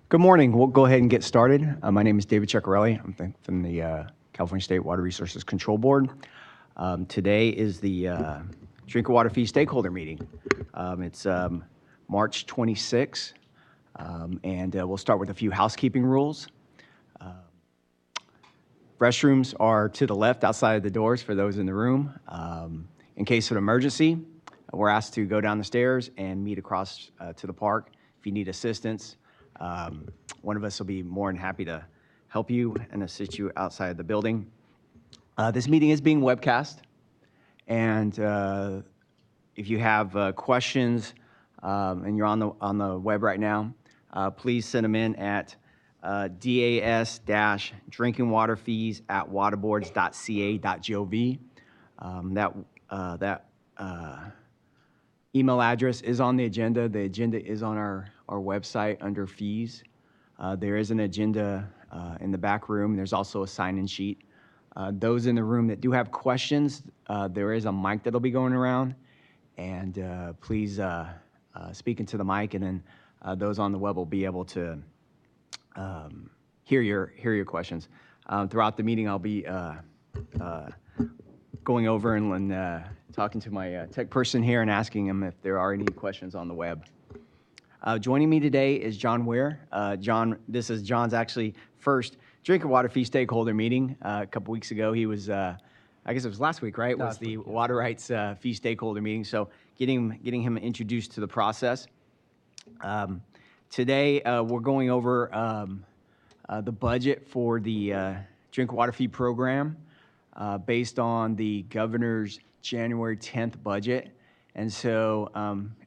Good morning. We'll go ahead and get started. My name is David Ceccarelli. I'm from the California State Water Resources Control Board. Today is the drinking water fee stakeholder meeting. It's March 26, and we'll start with a few housekeeping rules. Restrooms are to the left outside of the doors for those in the room. In case of an emergency, we're asked to go down the stairs and meet across to the park if you need assistance. One of us will be more than happy to help you and assist you outside the building. This meeting is being webcast, and if you have questions and you're on the web right now, please send them in at das-drinkingwaterfees@waterboards.ca.gov. That email address is on the agenda. The agenda is on our website under fees. There is an agenda in the back room. There's also a sign-in sheet. Those in the room that do have questions, there is a mic that'll be going around, and please speak into the mic, and then those on the web will be able to hear your questions. Throughout the meeting, I'll be going over and talking to my tech person here and asking him if there are any questions on the web. Joining me today is John Ware. This is John's actually first drinking water fee stakeholder meeting. A couple weeks ago, he was, I guess it was last week, right? Was the water rights fee stakeholder meeting. So getting him introduced to the process. Today, we're going over the budget for the drinking water fee program based on the governor's January 10th budget. And so,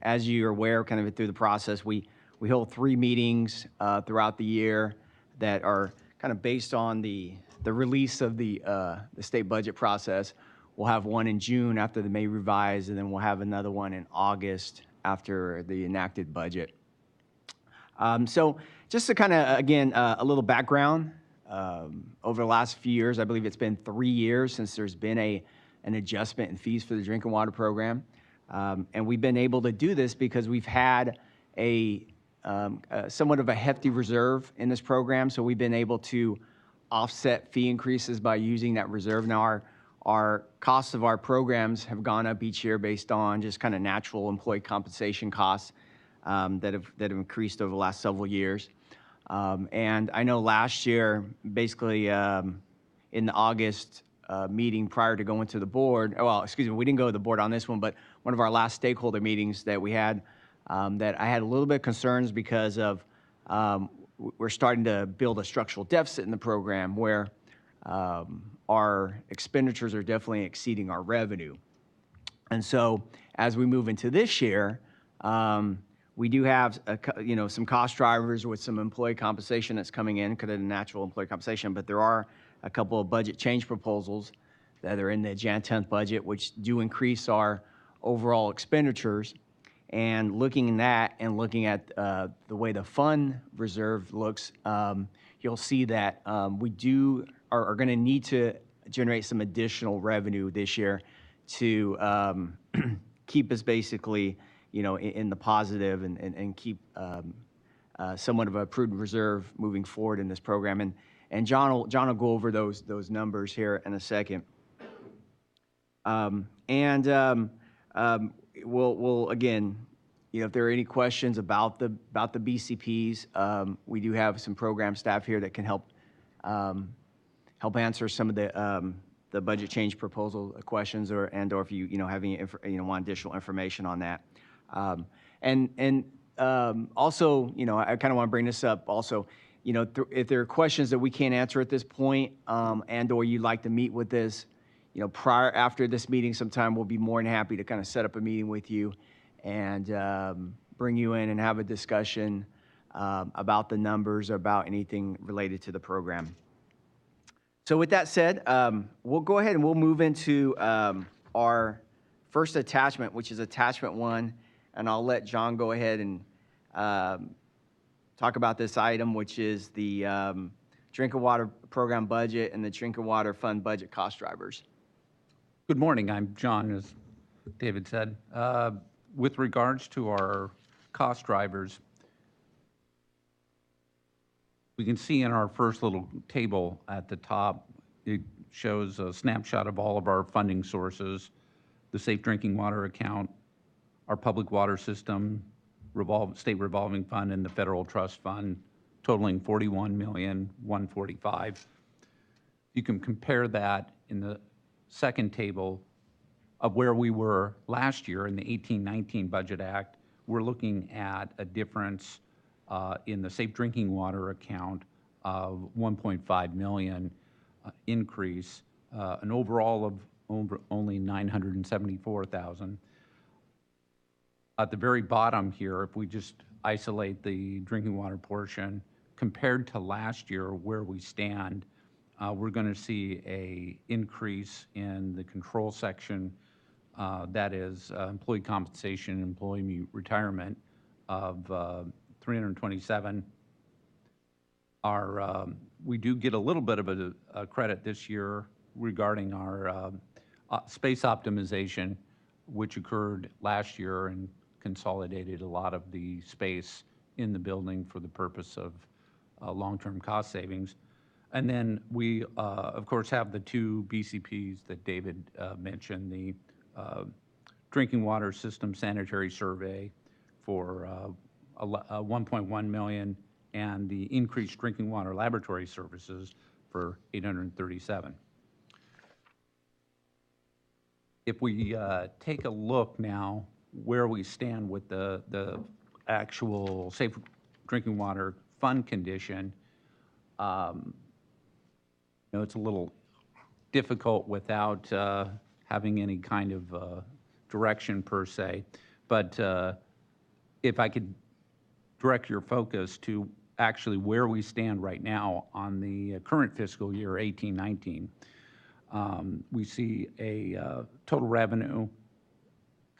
as you're aware, kind of through the process, we hold 3 meetings throughout the year that are kind of based on the release of the state budget process. We'll have one in June after the May revise, and then we'll have another one in August after the enacted budget. So just to kind of, again, a little background, over the last few years, I believe it's been 3 years since there's been an adjustment in fees for the drinking water program. And we've been able to do this because we've had somewhat of a hefty reserve in this program. So we've been able to offset fee increases by using that reserve. Now our costs of our programs have gone up each year based on just kind of natural employee compensation costs that have increased over the last several years. And I know last year, basically in the August meeting prior to going to the board, well, excuse me, we didn't go to the board on this one, but one of our last stakeholder meetings that we had, that I had a little bit of concerns because of we're starting to build a structural deficit in the program where our expenditures are definitely exceeding our revenue. And so as we move into this year, we do have some cost drivers with some employee compensation that's coming in because of the natural employee compensation, but there are a couple of budget change proposals that are in the Jan 10th budget, which do increase our overall expenditures. And looking at that and looking at the way the fund reserve looks, you'll see that we are going to need to generate some additional revenue this year to keep us basically in the positive and keep somewhat of a prudent reserve moving forward in this program. And John will go over those numbers here in a second. We'll again, if there are any questions about the BCPs, we do have some program staff here that can help answer some of the budget change proposal questions, or if you have any want additional information on that. Also, I kind of want to bring this up also. If there are questions that we can't answer at this point, and/or you'd like to meet with us, after this meeting sometime, we'll be more than happy to kind of set up a meeting with you and bring you in and have a discussion about the numbers, about anything related to the program. So with that said, we'll go ahead and we'll move into our first attachment, which is attachment 1, and I'll let John go ahead and talk about this item, which is the drinking water program budget and the drinking water fund budget cost drivers. Good morning. I'm John, as David said. With regards to our cost drivers, We can see in our first little table at the top, it shows a snapshot of all of our funding sources, the Safe Drinking Water Account, our public water system, state revolving fund, and the federal trust fund, totaling $41,145,000. You can compare that in the second table of where we were last year in the 18-19 Budget Act. We're looking at a difference in the Safe Drinking Water Account of $1.5 million increase, an overall of only $974,000. At the very bottom here, if we just isolate the drinking water portion, compared to last year where we stand, we're going to see an increase in the control section, that is employee compensation, employee retirement, of 327. We do get a little bit of a credit this year regarding our space optimization, which occurred last year and consolidated a lot of the space in the building for the purpose of long-term cost savings. And then we, of course, have the two BCPs that David mentioned, the drinking water system sanitary survey for $1.1 million, and the increased drinking water laboratory services for $837,000. If we take a look now where we stand with the actual safe drinking water fund condition, it's a little difficult without having any kind of direction per se, but if I could direct your focus to actually where we stand right now on the current fiscal year 18-19, we see a total revenue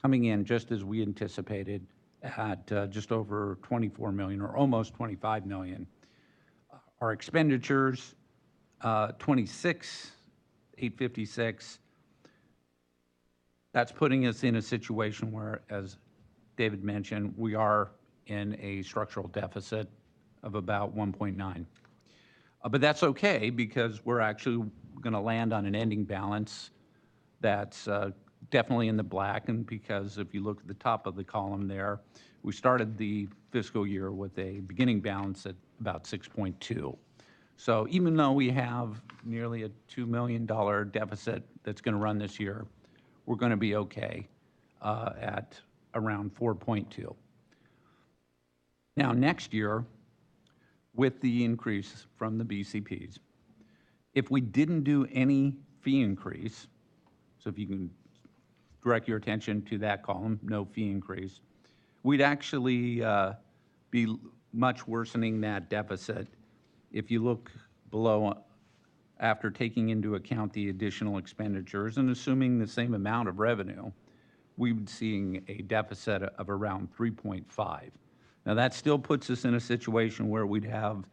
coming in just as we anticipated at just over 24 million, or almost 25 million. Our expenditures, 26,856. That's putting us in a situation where, as David mentioned, we are in a structural deficit of about 1.9. But that's okay, because we're actually going to land on an ending balance that's definitely in the black. And because if you look at the top of the column there, we started the fiscal year with a beginning balance at about 6.2. So even though we have nearly a $2 million deficit that's going to run this year, we're going to be okay at around 4.2. Now, next year, with the increase from the BCPs, if we didn't do any fee increase, so if you can direct your attention to that column, no fee increase, we'd actually be much worsening that deficit. If you look below, after taking into account the additional expenditures and assuming the same amount of revenue, we would be seeing a deficit of around 3.5. Now, that still puts us in a situation where we'd have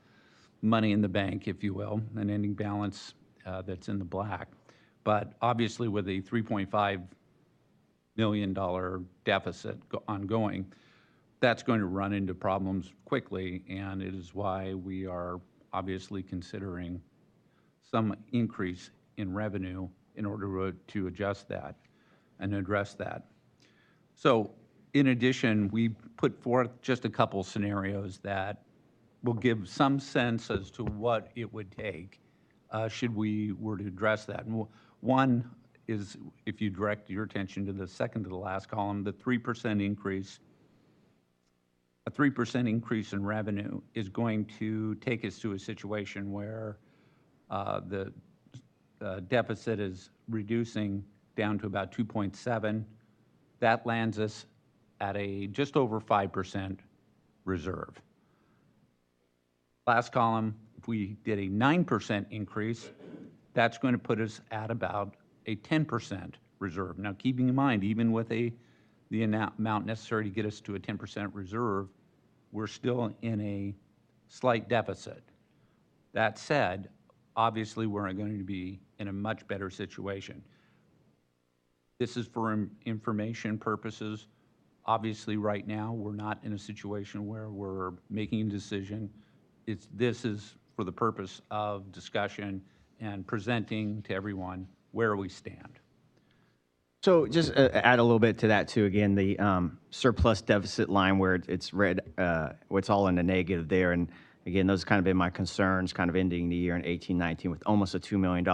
money in the bank, if you will, an ending balance that's in the black. But obviously, with a $3.5 million deficit ongoing, that's going to run into problems quickly, and it is why we are obviously considering some increase in revenue in order to adjust that and address that. So, in addition, we put forth just a couple scenarios that will give some sense as to what it would take should we were to address that. And one is, if you direct your attention to the second to the last column, the 3% increase. A 3% increase in revenue is going to take us to a situation where the deficit is reducing down to about 2.7. That lands us at a just over 5% reserve. Last column, if we did a 9% increase, that's going to put us at about a 10% reserve. Now, keeping in mind, even with the amount necessary to get us to a 10% reserve, we're still in a slight deficit. That said, obviously, we're going to be in a much better situation. This is for information purposes. Obviously, right now, we're not in a situation where we're making a decision this is for the purpose of discussion and presenting to everyone where we stand. So just add a little bit to that too. Again, the surplus deficit line where it's red, what's all in the negative there. And again, those kind of been my concerns kind of ending the year in 18-19 with almost a $2 million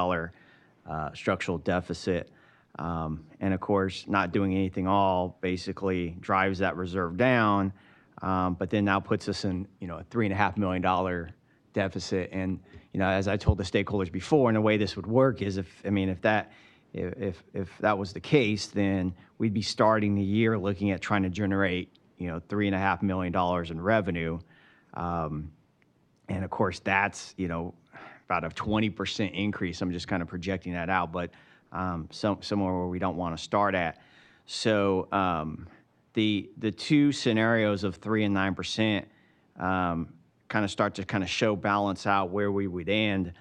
structural deficit. And of course, not doing anything all basically drives that reserve down, but then now puts us in, a $3.5 million deficit. And, as I told the stakeholders before, and the way this would work is if that was the case, then we'd be starting the year looking at trying to generate, $3.5 million in revenue. And of course, that's, about a 20% increase. I'm just kind of projecting that out, but somewhere where we don't want to start at. So the two scenarios of 3% and 9% kind of start to kind of show balance out where we would end.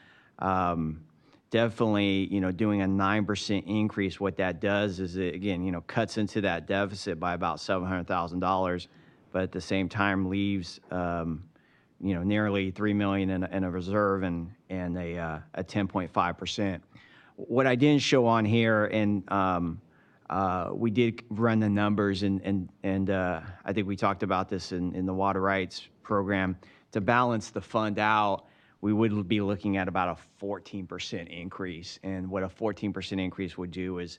Definitely, doing a 9% increase, what that does is it, again, cuts into that deficit by about $700,000, but at the same time leaves, nearly $3 million in a reserve and a 10.5%. What I didn't show on here, and we did run the numbers, and I think we talked about this in the water rights program, to balance the fund out, we would be looking at about a 14% increase. And what a 14% increase would do is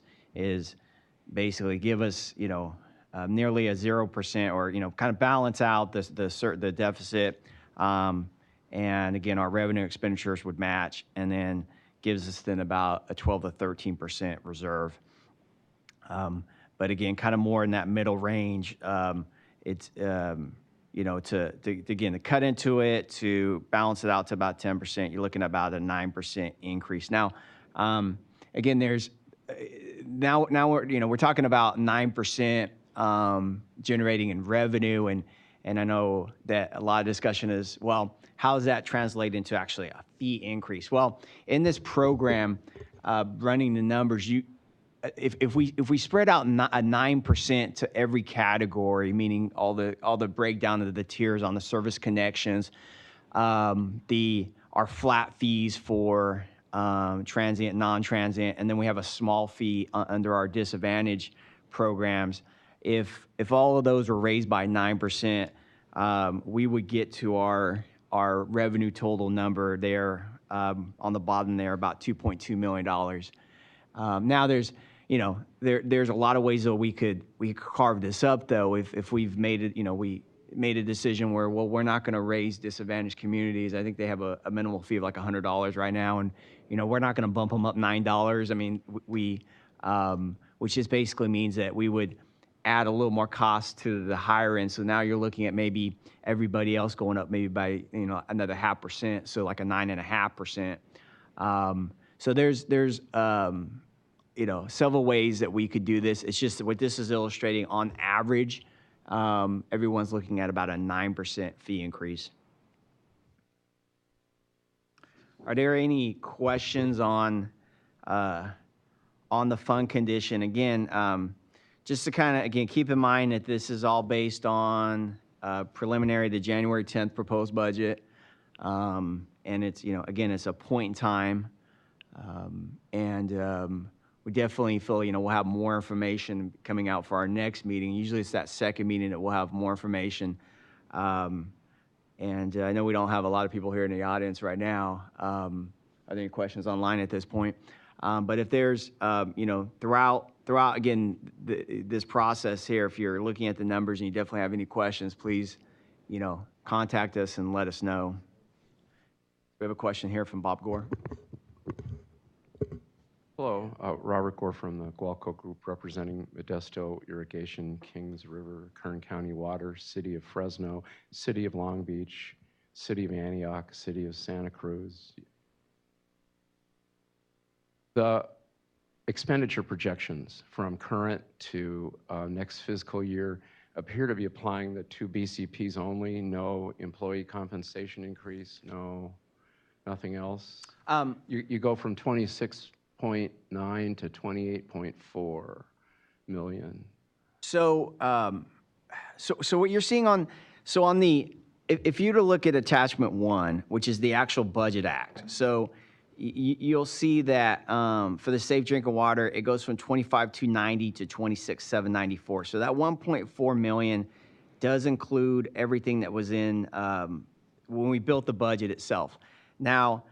basically give us, nearly a 0% or, kind of balance out the deficit. And again, our revenue expenditures would match, and then gives us then about a 12 to 13% reserve. But again, kind of more in that middle range. It's, to cut into it, to balance it out to about 10%, you're looking at about a 9% increase. Now, again, now we're talking about 9% generating in revenue, and I know that a lot of discussion is, well, how does that translate into actually a fee increase? Well, in this program, running the numbers, if we spread out a 9% to every category, meaning all the breakdown of the tiers on the service connections, our flat fees for transient, non-transient, and then we have a small fee under our disadvantage programs. If all of those were raised by 9%, we would get to our revenue total number there on the bottom there, about $2.2 million. Now there's a lot of ways that we could carve this up though. If we've made it, we made a decision where, well, we're not going to raise disadvantaged communities. I think they have a minimal fee of like $100 right now, and we're not going to bump them up $9. I mean, which just basically means that we would add a little more cost to the higher end. So now you're looking at maybe everybody else going up maybe by another 0.5%, so like a 9.5%. So there's several ways that we could do this. It's just what this is illustrating on average. Everyone's looking at about a 9% fee increase. Are there any questions on the fund condition? Again, just to kind of, again, keep in mind that this is all based on preliminary, the January 10th proposed budget. And it's, again, it's a point in time. We definitely feel, we'll have more information coming out for our next meeting. Usually it's that second meeting that we'll have more information. And I know we don't have a lot of people here in the audience right now. Are there any questions online at this point? But if there's, throughout again, this process here, if you're looking at the numbers and you definitely have any questions, please, contact us and let us know. We have a question here from Bob Gore. Hello, Robert Gore from the Gualco Group, representing Modesto Irrigation, Kings River, Kern County Water, City of Fresno, City of Long Beach, City of Antioch, City of Santa Cruz. The expenditure projections from current to next fiscal year appear to be applying the 2 BCPs only, no employee compensation increase, nothing else. You go from 26.9 to 28.4 million. So what you're seeing on the if you were to look at attachment 1, which is the actual budget act, so you'll see that for the safe drinking water, it goes from 25,290 to 26,794. So that 1.4 million does include everything that was in when we built the budget itself. Now,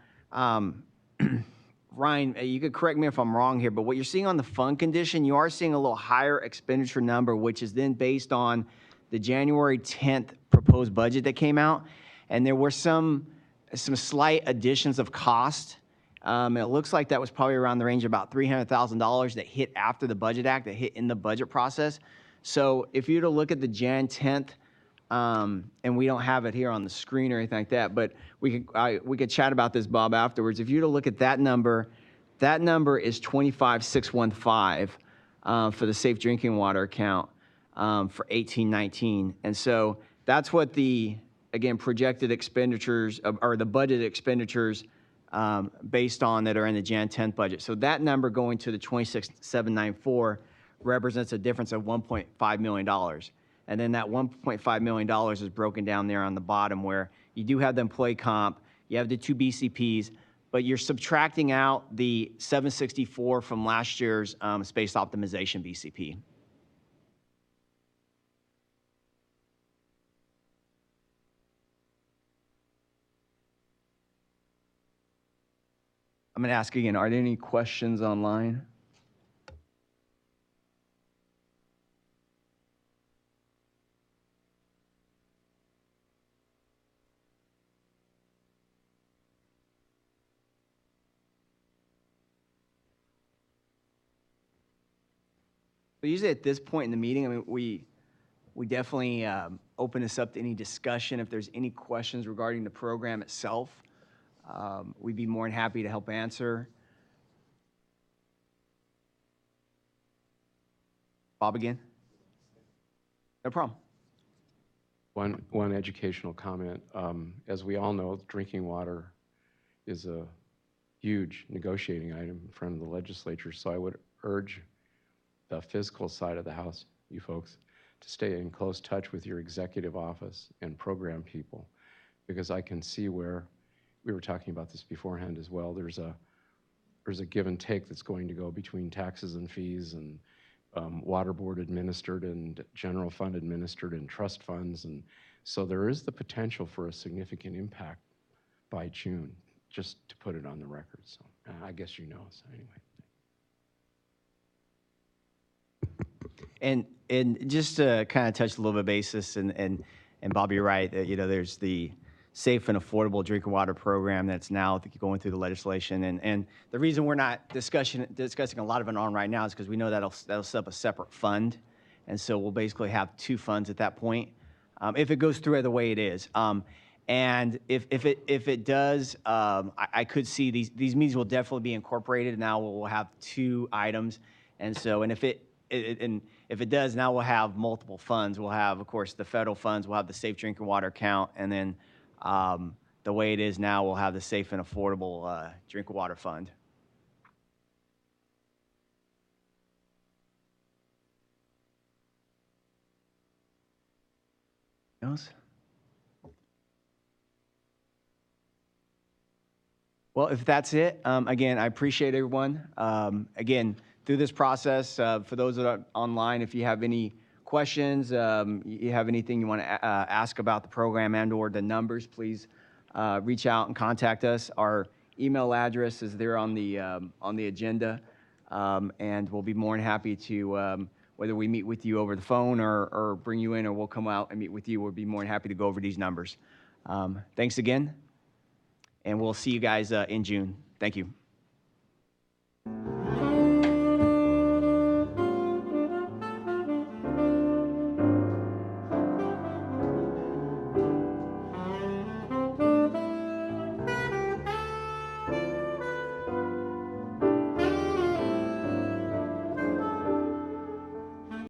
Ryan, you could correct me if I'm wrong here, but what you're seeing on the fund condition, you are seeing a little higher expenditure number, which is then based on the January 10th proposed budget that came out. And there were some slight additions of cost. It looks like that was probably around the range of about $300,000 that hit after the Budget Act, that hit in the budget process. So if you were to look at the Jan 10th, and we don't have it here on the screen or anything like that, but we could chat about this, Bob, afterwards. If you were to look at that number is 25,615 for the safe drinking water account for 18-19. And so that's what the, again, projected expenditures or the budget expenditures based on that are in the Jan 10th budget. So that number going to the 26,794 represents a difference of $1.5 million. And then that $1.5 million is broken down there on the bottom where you do have the employee comp, you have the 2 BCPs, but you're subtracting out the 764 from last year's space optimization BCP. I'm going to ask again, are there any questions online? But usually at this point in the meeting, I mean, we definitely open this up to any discussion. If there's any questions regarding the program itself, we'd be more than happy to help answer. Bob again? No problem. One educational comment. As we all know, drinking water is a huge negotiating item in front of the legislature, so I would urge the fiscal side of the House, you folks, to stay in close touch with your executive office and program people, because I can see where, we were talking about this beforehand as well, there's a give and take that's going to go between taxes and fees and water board administered and general fund administered and trust funds, and so there is the potential for a significant impact by June, just to put it on the record. So I guess you know, so anyway. And just to kind of touch a little bit basis, and Bob, you're right, you know, there's the safe and affordable drinking water program that's now going through the legislation. And the reason we're not discussing a lot of it on right now is because we know that'll set up a separate fund. And so we'll basically have 2 funds at that point, if it goes through the way it is. And if it does, I could see these meetings will definitely be incorporated. Now we'll have 2 items. And so, and if it does, now we'll have multiple funds. We'll have, of course, the federal funds. We'll have the safe drinking water account, and then the way it is now, we'll have the safe and affordable drinking water fund. Else? Well, if that's it, again, I appreciate everyone. Again, through this process, for those that are online, if you have any questions, you have anything you want to ask about the program and or the numbers, please reach out and contact us. Our email address is there on the agenda, and we'll be more than happy to, whether we meet with you over the phone or bring you in, or we'll come out and meet with you, we'll be more than happy to go over these numbers. Thanks again, and we'll see you guys in June. Thank you.